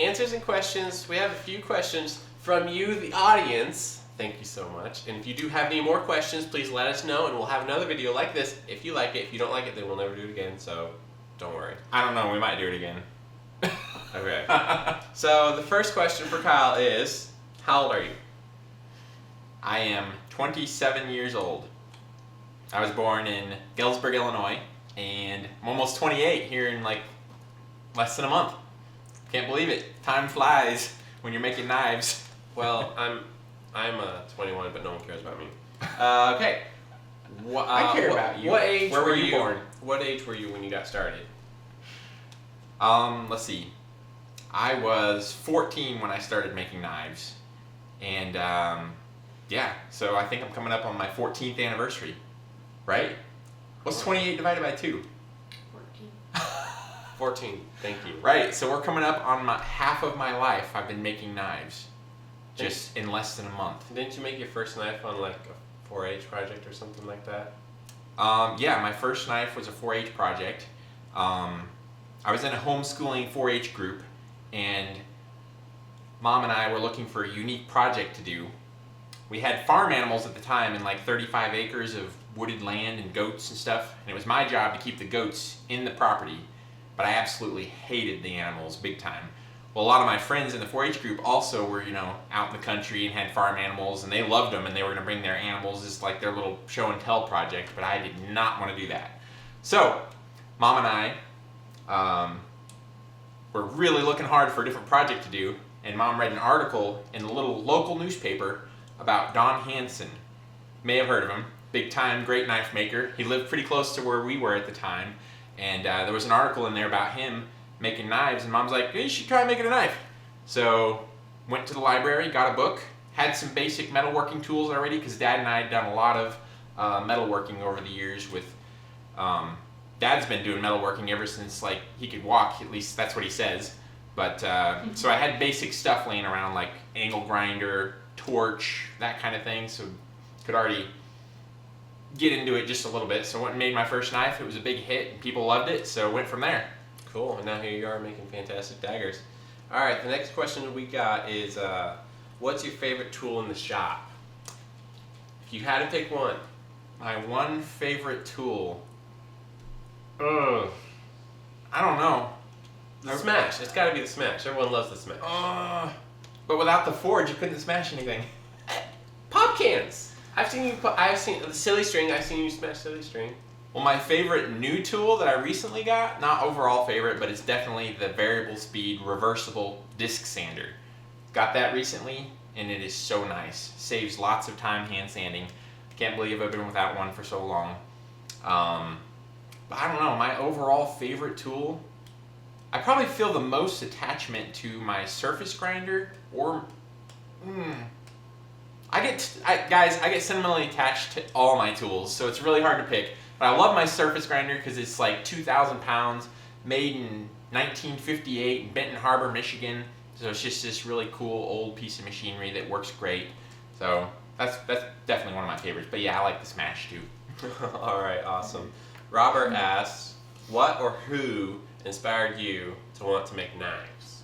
answers and questions. We have a few questions from you, the audience. Thank you so much. And if you do have any more questions, please let us know, and we'll have another video like this if you like it. If you don't like it, then we'll never do it again, so don't worry. I don't know, we might do it again. Okay. So the first question for Kyle is, how old are you? I am 27 years old. I was born in Galesburg, Illinois, and I'm almost 28 here in like less than a month. Can't believe it. Time flies when you're making knives. Well, I'm 21, but no one cares about me. Okay. I care about you. What age Where were were you born? What age were you when you got started? Let's see. I was 14 when I started making knives, and yeah, so I think I'm coming up on my 14th anniversary, right? What's 28 divided by 2? 14. Thank you. Right, so we're coming up on half of my life I've been making knives, just in less than a month. Didn't you make your first knife on like a 4-H project or something like that? Yeah, my first knife was a 4-H project. I was in a homeschooling 4-H group, and Mom and I were looking for a unique project to do. We had farm animals at the time and like 35 acres of wooded land and goats and stuff, and it was my job to keep the goats in the property, but I absolutely hated the animals big time. Well, a lot of my friends in the 4-H group also were, out in the country and had farm animals, and they loved them, and they were going to bring their animals as like their little show and tell project, but I did not want to do that. So, Mom and I were really looking hard for a different project to do, and Mom read an article in the little local newspaper about Don Hansen. May have heard of him. Big time, great knife maker. He lived pretty close to where we were at the time, and there was an article in there about him making knives, and Mom's like, hey, you should try making a knife. So went to the library, got a book, had some basic metalworking tools already, because Dad and I had done a lot of metalworking over the years with, Dad's been doing metalworking ever since like he could walk, at least that's what he says. But so I had basic stuff laying around like angle grinder, torch, that kind of thing, so could already get into it just a little bit. So I went and made my first knife. It was a big hit and people loved it, so went from there. Cool, and now here you are making fantastic daggers. Alright, the next question we got is, what's your favorite tool in the shop? If you had to pick one. My one favorite tool. I don't know. The Smash. It's got to be the Smash. Everyone loves the Smash. But without the forge, you couldn't smash anything. Pop cans. I've seen the silly string. I've seen you smash silly string. Well, my favorite new tool that I recently got, not overall favorite, but it's definitely the variable speed reversible disc sander. Got that recently, and it is so nice. Saves lots of time hand sanding. Can't believe I've been without one for so long. But I don't know, my overall favorite tool, I probably feel the most attachment to my surface grinder, or I get sentimentally attached to all my tools, so it's really hard to pick. But I love my surface grinder because it's like 2,000 pounds, made in 1958 in Benton Harbor, Michigan. So it's just this really cool old piece of machinery that works great. So that's definitely one of my favorites. But yeah, I like the Smash too. All right, awesome. Robert asks, what or who inspired you to want to make knives?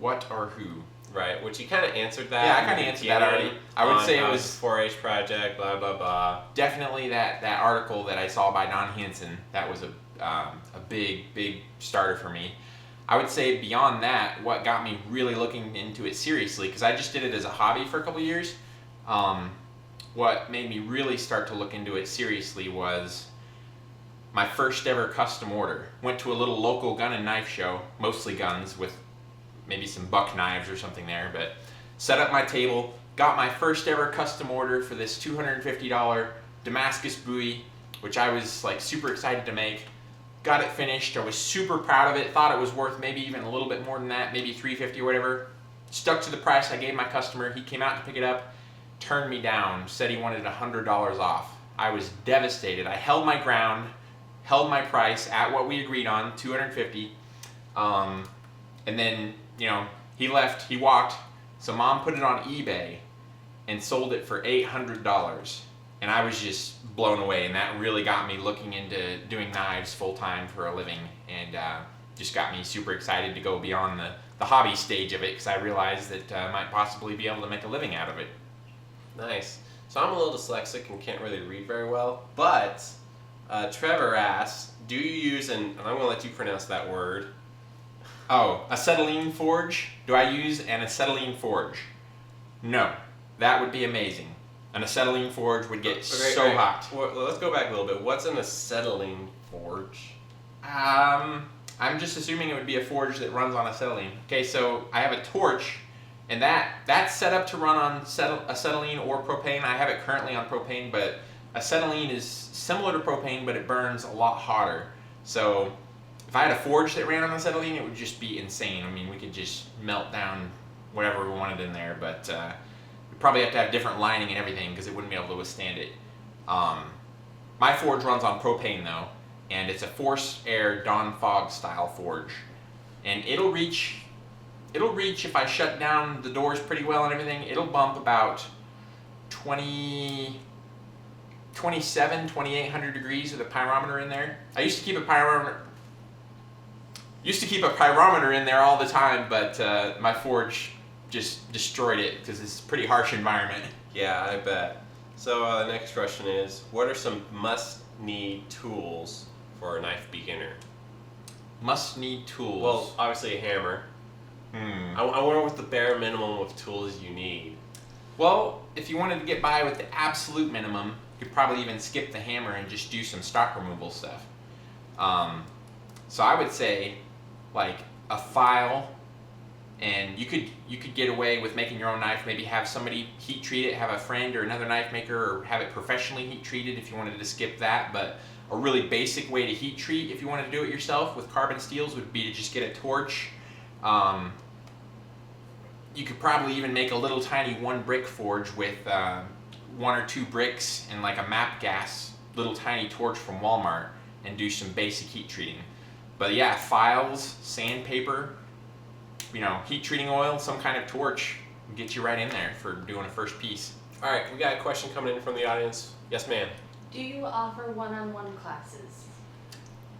What or who? Right, which you kind of answered that. Yeah, I kind of answered that already. I would say it was 4-H project, blah, blah, blah. Definitely that article that I saw by Don Hansen. That was a big starter for me. I would say beyond that, what got me really looking into it seriously, because I just did it as a hobby for a couple years, what made me really start to look into it seriously was my first ever custom order. Went to a little local gun and knife show, mostly guns with maybe some buck knives or something there, but set up my table, got my first ever custom order for this $250 Damascus buoy, which I was like super excited to make. Got it finished. I was super proud of it. Thought it was worth maybe even a little bit more than that, maybe $350 or whatever. Stuck to the price I gave my customer. He came out to pick it up, turned me down, said he wanted $100 off. I was devastated. I held my ground, held my price at what we agreed on, $250. And then, he left, he walked, so Mom put it on eBay and sold it for $800. And I was just blown away, and that really got me looking into doing knives full time for a living. And just got me super excited to go beyond the hobby stage of it because I realized that I might possibly be able to make a living out of it. Nice. So I'm a little dyslexic and can't really read very well, but Trevor asks, do you use, and I'm going to let you pronounce that word. Oh, Acetylene Forge? Do I use an Acetylene Forge? No. That would be amazing. An Acetylene Forge would get so hot. Well, let's go back a little bit. What's an Acetylene Forge? I'm just assuming it would be a forge that runs on acetylene. Okay, so I have a torch, and that's set up to run on acetylene or propane. I have it currently on propane, but acetylene is similar to propane, but it burns a lot hotter. So if I had a forge that ran on acetylene, it would just be insane. I mean, we could just melt down whatever we wanted in there, but we'd probably have to have different lining and everything because it wouldn't be able to withstand it. My forge runs on propane though, and it's a forced air Dawn Fog style forge, and it'll reach if I shut down the doors pretty well and everything, it'll bump about 2,700 degrees with a pyrometer in there. I used to keep a pyrometer in there all the time, but my forge just destroyed it because it's a pretty harsh environment. Yeah, I bet. So the next question is, what are some must-need tools for a knife beginner? Must-need tools. Well, obviously a hammer. I wonder what the bare minimum of tools you need. Well, if you wanted to get by with the absolute minimum, you could probably even skip the hammer and just do some stock removal stuff. So I would say, like a file, and you could get away with making your own knife. Maybe have somebody heat treat it, have a friend or another knife maker, or have it professionally heat treated if you wanted to skip that. But a really basic way to heat treat, if you wanted to do it yourself with carbon steels, would be to just get a torch. You could probably even make a little tiny 1-brick forge with 1 or 2 bricks and like a map gas little tiny torch from Walmart and do some basic heat treating. But yeah, files, sandpaper, heat treating oil, some kind of torch will get you right in there for doing a first piece. All right, we got a question coming in from the audience. Yes, ma'am. Do you offer one-on-one classes?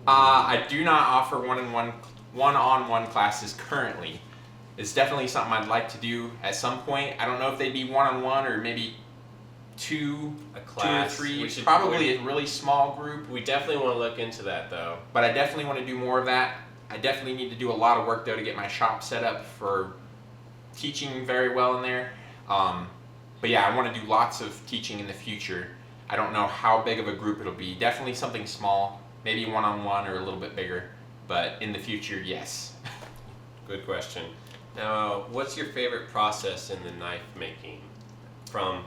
I do not offer one-on-one classes currently. It's definitely something I'd like to do at some point. I don't know if they'd be one-on-one or maybe two or three. Probably a really small group. We definitely want to look into that though. But I definitely want to do more of that. I definitely need to do a lot of work though to get my shop set up for teaching very well in there. But yeah, I want to do lots of teaching in the future. I don't know how big of a group it'll be. Definitely something small, maybe one-on-one or a little bit bigger. But in the future, yes. Good question. Now, what's your favorite process in the knife making? From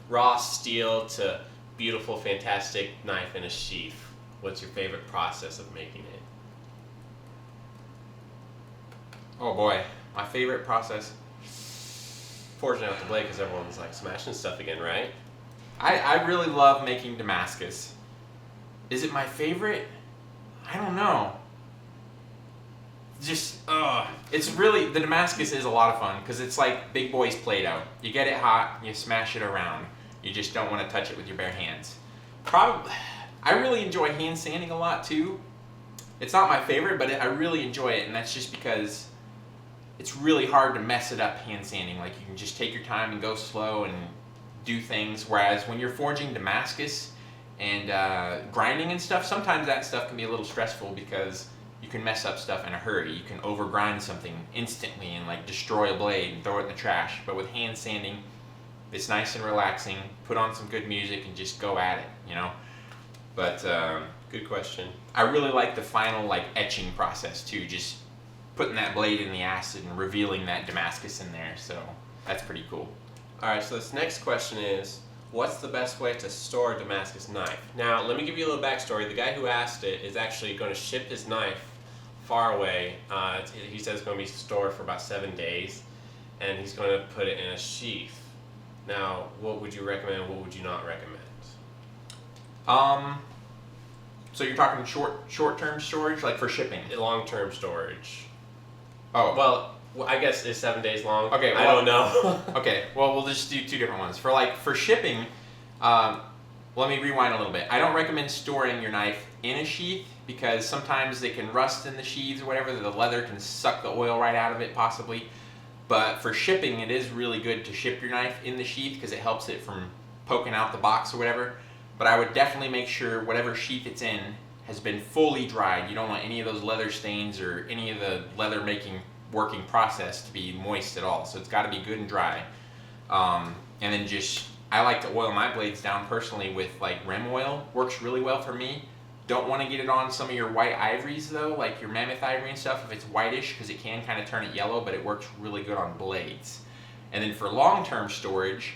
raw steel to beautiful, fantastic knife in a sheath. What's your favorite process of making it? Oh boy, my favorite process. Forging out the blade because everyone's like smashing stuff again, right? I really love making Damascus. Is it my favorite? I don't know. It's really, the Damascus is a lot of fun because it's like big boys Play-Doh. You get it hot, you smash it around. You just don't want to touch it with your bare hands. I really enjoy hand sanding a lot too. It's not my favorite, but I really enjoy it, and that's just because it's really hard to mess it up hand sanding. Like you can just take your time and go slow and do things, whereas when you're forging Damascus and grinding and stuff, sometimes that stuff can be a little stressful because you can mess up stuff in a hurry. You can over grind something instantly and like destroy a blade and throw it in the trash. But with hand sanding, it's nice and relaxing. Put on some good music and just go at it, But good question. I really like the final like etching process too. Just putting that blade in the acid and revealing that Damascus in there. So that's pretty cool. All right. So this next question is, what's the best way to store a Damascus knife? Now, let me give you a little backstory. The guy who asked it is actually going to ship his knife far away. He says it's going to be stored for about 7 days, and he's going to put it in a sheath. Now, what would you recommend? What would you not recommend? So you're talking short-term storage, like for shipping? Long-term storage. Oh. Well, I guess is 7 days long. Okay. I don't know. Okay. Well, we'll just do two different ones. For shipping, let me rewind a little bit. I don't recommend storing your knife in a sheath because sometimes they can rust in the sheaths or whatever. The leather can suck the oil right out of it possibly. But for shipping, it is really good to ship your knife in the sheath because it helps it from poking out the box or whatever. But I would definitely make sure whatever sheath it's in has been fully dried. You don't want any of those leather stains or any of the leather making working process to be moist at all. So it's got to be good and dry. And then I like to oil my blades down personally with like rim oil. Works really well for me. Don't want to get it on some of your white ivories though, like your mammoth ivory and stuff if it's whitish, because it can kind of turn it yellow, but it works really good on blades. And then for long-term storage,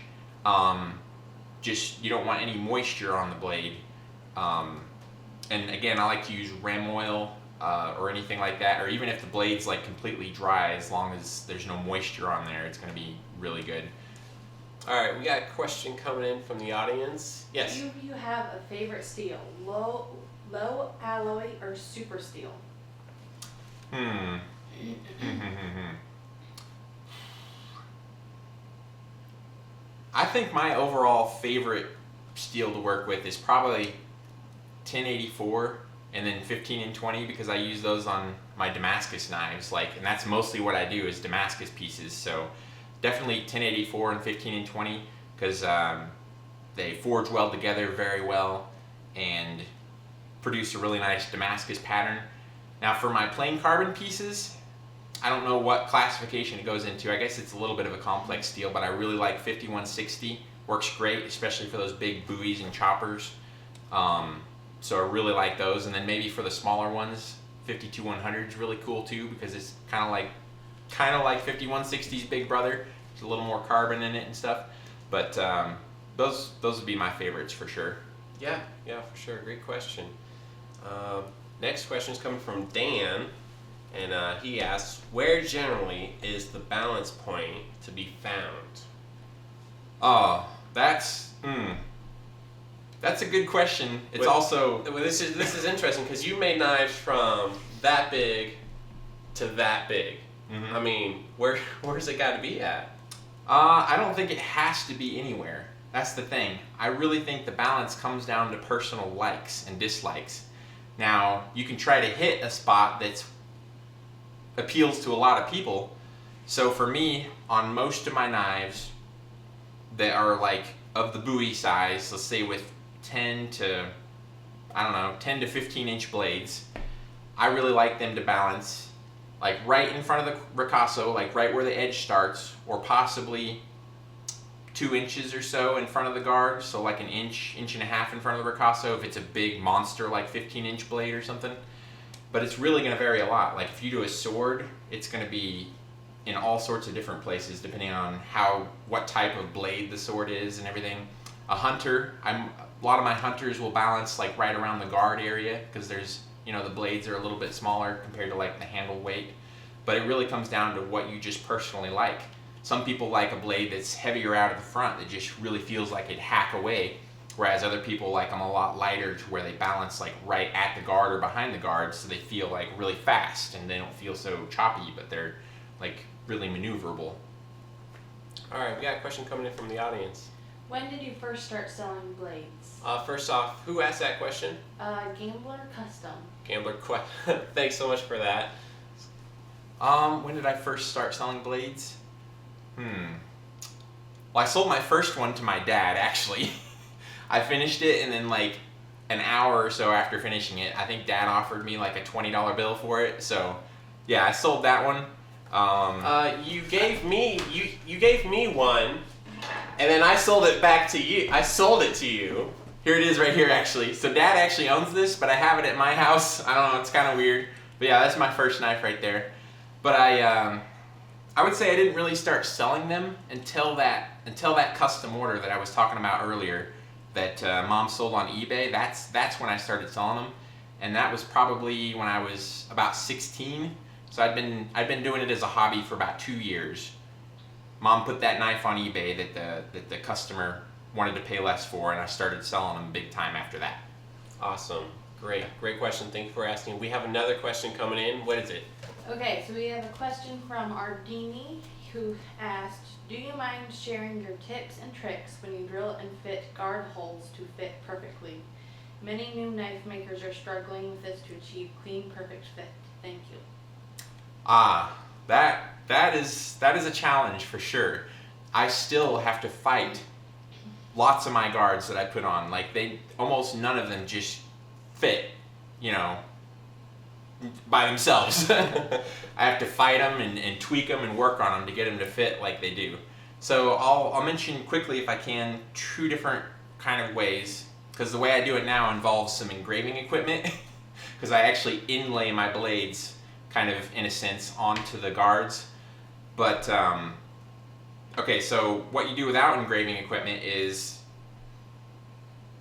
you don't want any moisture on the blade. And again, I like to use rim oil or anything like that, or even if the blade's like completely dry, as long as there's no moisture on there, it's going to be really good. All right, we got a question coming in from the audience. Yes. Do you have a favorite steel? Low alloy or super steel? I think my overall favorite steel to work with is probably 1084 and then 15 and 20, because I use those on my Damascus knives, and that's mostly what I do is Damascus pieces. So definitely 1084 and 15 and 20, because they forge weld together very well and produce a really nice Damascus pattern. Now for my plain carbon pieces, I don't know what classification it goes into. I guess it's a little bit of a complex steel, but I really like 5160. Works great, especially for those big buoys and choppers. So I really like those. And then maybe for the smaller ones, 52100 is really cool too, because it's kind of like 5160's big brother. There's a little more carbon in it and stuff. But those would be my favorites for sure. Yeah, for sure. Great question. Next question is coming from Dan, and he asks, where generally is the balance point to be found? Oh, that's a good question. It's also... Well, this is interesting, because you made knives from that big to that big. Mm-hmm. I mean, where's it got to be at? I don't think it has to be anywhere. That's the thing. I really think the balance comes down to personal likes and dislikes. Now, you can try to hit a spot that appeals to a lot of people. So for me, on most of my knives that are like of the buoy size, let's say with 10 to 15 inch blades, I really like them to balance like right in front of the ricasso, like right where the edge starts, or possibly 2 inches or so in front of the guard, so like an inch and a half in front of the ricasso if it's a big monster like 15 inch blade or something. But it's really going to vary a lot. Like if you do a sword, it's going to be in all sorts of different places depending on what type of blade the sword is and everything. A hunter, a lot of my hunters will balance like right around the guard area, because there's, the blades are a little bit smaller compared to like the handle weight. But it really comes down to what you just personally like. Some people like a blade that's heavier out of the front that just really feels like it'd hack away, whereas other people like them a lot lighter to where they balance like right at the guard or behind the guard, so they feel like really fast and they don't feel so choppy, but they're like really maneuverable. All right, we got a question coming in from the audience. When did you first start selling blades? First off, who asked that question? Gambler Custom. Thanks so much for that. When did I first start selling blades? Well, I sold my first one to my dad, actually. I finished it, and then like an hour or so after finishing it, I think Dad offered me like a $20 bill for it. So yeah, I sold that one. You gave me one, and then I sold it back to you. I sold it to you. Here it is right here, actually. So Dad actually owns this, but I have it at my house. I don't know, it's kind of weird. But yeah, that's my first knife right there. But I would say I didn't really start selling them until that custom order that I was talking about earlier that Mom sold on eBay. That's when I started selling them, and that was probably when I was about 16. So I'd been doing it as a hobby for about 2 years. Mom put that knife on eBay that the customer wanted to pay less for, and I started selling them big time after that. Awesome. Great question. Thank you for asking. We have another question coming in. What is it? Okay, so we have a question from Ardini, who asked, do you mind sharing your tips and tricks when you drill and fit guard holes to fit perfectly? Many new knife makers are struggling with this to achieve clean, perfect fit. Thank you. That is a challenge for sure. I still have to fight lots of my guards that I put on. Like almost none of them just fit, by themselves. I have to fight them and tweak them and work on them to get them to fit like they do. So I'll mention quickly, if I can, 2 different kind of ways, because the way I do it now involves some engraving equipment, because I actually inlay my blades kind of, in a sense, onto the guards. But okay, so what you do without engraving equipment is,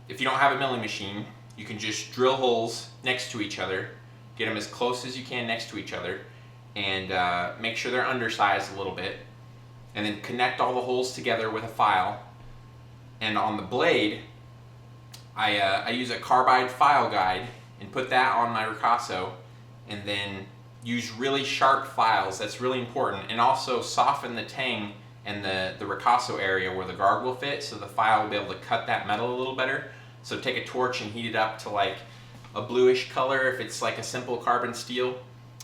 if you don't have a milling machine, you can just drill holes next to each other, get them as close as you can next to each other, and make sure they're undersized a little bit, and then connect all the holes together with a file. And on the blade, I use a carbide file guide and put that on my ricasso, and then use really sharp files. That's really important. And also soften the tang and the ricasso area where the guard will fit, so the file will be able to cut that metal a little better. So take a torch and heat it up to like a bluish color if it's like a simple carbon steel,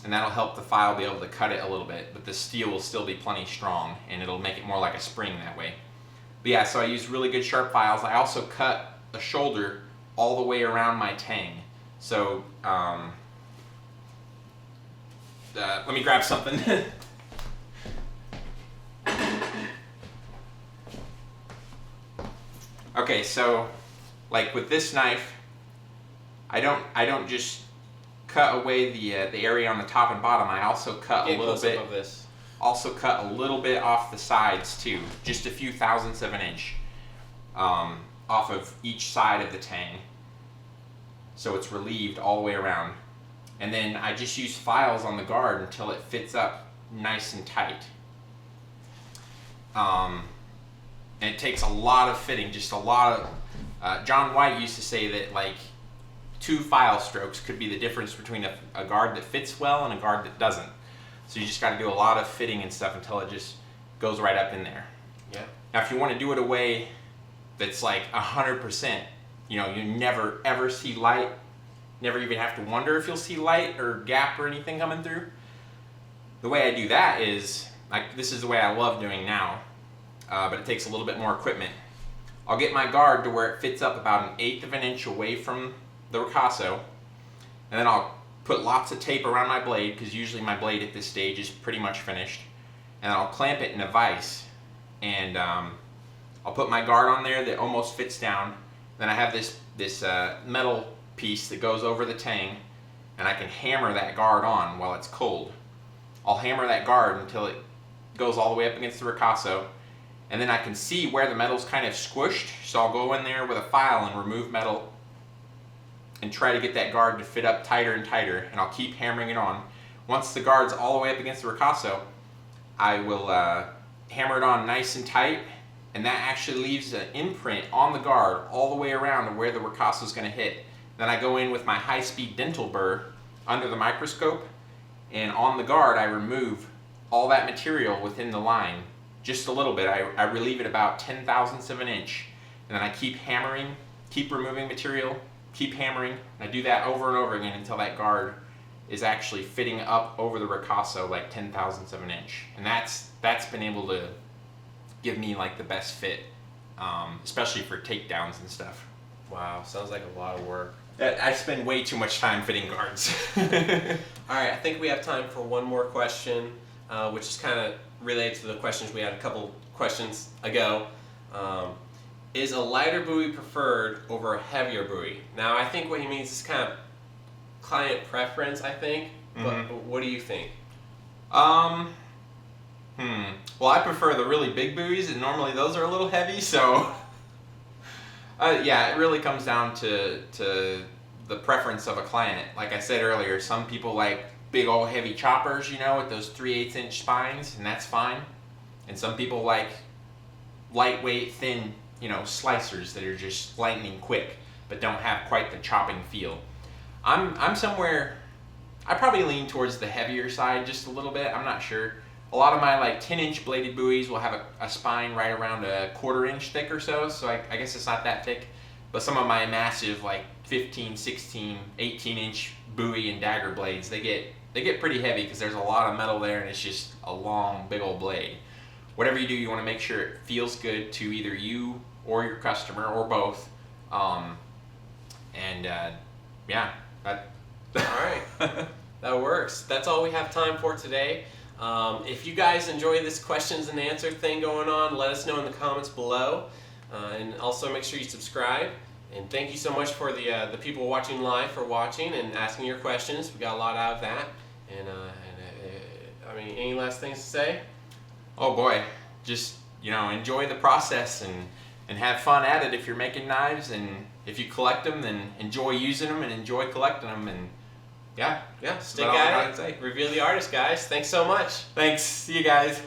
and that'll help the file be able to cut it a little bit, but the steel will still be plenty strong, and it'll make it more like a spring that way. But yeah, so I use really good sharp files. I also cut a shoulder all the way around my tang. So let me grab something. Okay, so like with this knife, I don't just cut away the area on the top and bottom. I also cut a little bit of this. Also cut a little bit off the sides too, just a few thousandths of an inch off of each side of the tang, so it's relieved all the way around. And then I just use files on the guard until it fits up nice and tight. And it takes a lot of fitting, just a lot of. John White used to say that like 2 file strokes could be the difference between a guard that fits well and a guard that doesn't. So you just got to do a lot of fitting and stuff until it just goes right up in there. Yeah. Now, if you want to do it a way that's like 100%, you never ever see light, never even have to wonder if you'll see light or gap or anything coming through. The way I do that is, like, this is the way I love doing now, but it takes a little bit more equipment. I'll get my guard to where it fits up about 1/8 of an inch away from the ricasso, and then I'll put lots of tape around my blade, because usually my blade at this stage is pretty much finished, and I'll clamp it in a vise, and I'll put my guard on there that almost fits down. Then I have this metal piece that goes over the tang, and I can hammer that guard on while it's cold. I'll hammer that guard until it goes all the way up against the ricasso, and then I can see where the metal's kind of squished, so I'll go in there with a file and remove metal and try to get that guard to fit up tighter and tighter, and I'll keep hammering it on. Once the guard's all the way up against the ricasso, I will hammer it on nice and tight, and that actually leaves an imprint on the guard all the way around to where the ricasso is going to hit. Then I go in with my high-speed dental burr under the microscope, and on the guard I remove all that material within the line, just a little bit. I relieve it about 0.010 of an inch, and then I keep hammering, keep removing material, keep hammering, and I do that over and over again until that guard is actually fitting up over the ricasso like 0.010 of an inch. And that's been able to give me like the best fit, especially for takedowns and stuff. Wow, sounds like a lot of work. I spend way too much time fitting guards. All right, I think we have time for one more question, which is kind of related to the questions we had a couple questions ago. Is a lighter buoy preferred over a heavier buoy? Now, I think what he means is kind of client preference, I think. But what do you think? Well, I prefer the really big buoys, and normally those are a little heavy, so yeah, it really comes down to the preference of a client. Like I said earlier, some people like big old heavy choppers, with those 3/8 inch spines, and that's fine. And some people like lightweight, thin, slicers that are just lightning quick, but don't have quite the chopping feel. I'm somewhere, I probably lean towards the heavier side just a little bit, I'm not sure. A lot of my like 10-inch bladed buoys will have a spine right around a 1/4 inch thick or so I guess it's not that thick. But some of my massive like 15, 16, 18-inch Bowie and dagger blades, they get pretty heavy because there's a lot of metal there and it's just a long, big old blade. Whatever you do, you want to make sure it feels good to either you or your customer or both. Yeah, that. All right, that works. That's all we have time for today. If you guys enjoy this questions and answer thing going on, let us know in the comments below. And also make sure you subscribe. And thank you so much for the people watching live for watching and asking your questions. We got a lot out of that. And I mean, any last things to say? Oh boy, just enjoy the process and have fun at it if you're making knives, and if you collect them, then enjoy using them and enjoy collecting them, and yeah, stick at it. Reveal the artist, guys. Thanks so much. Thanks. See you guys.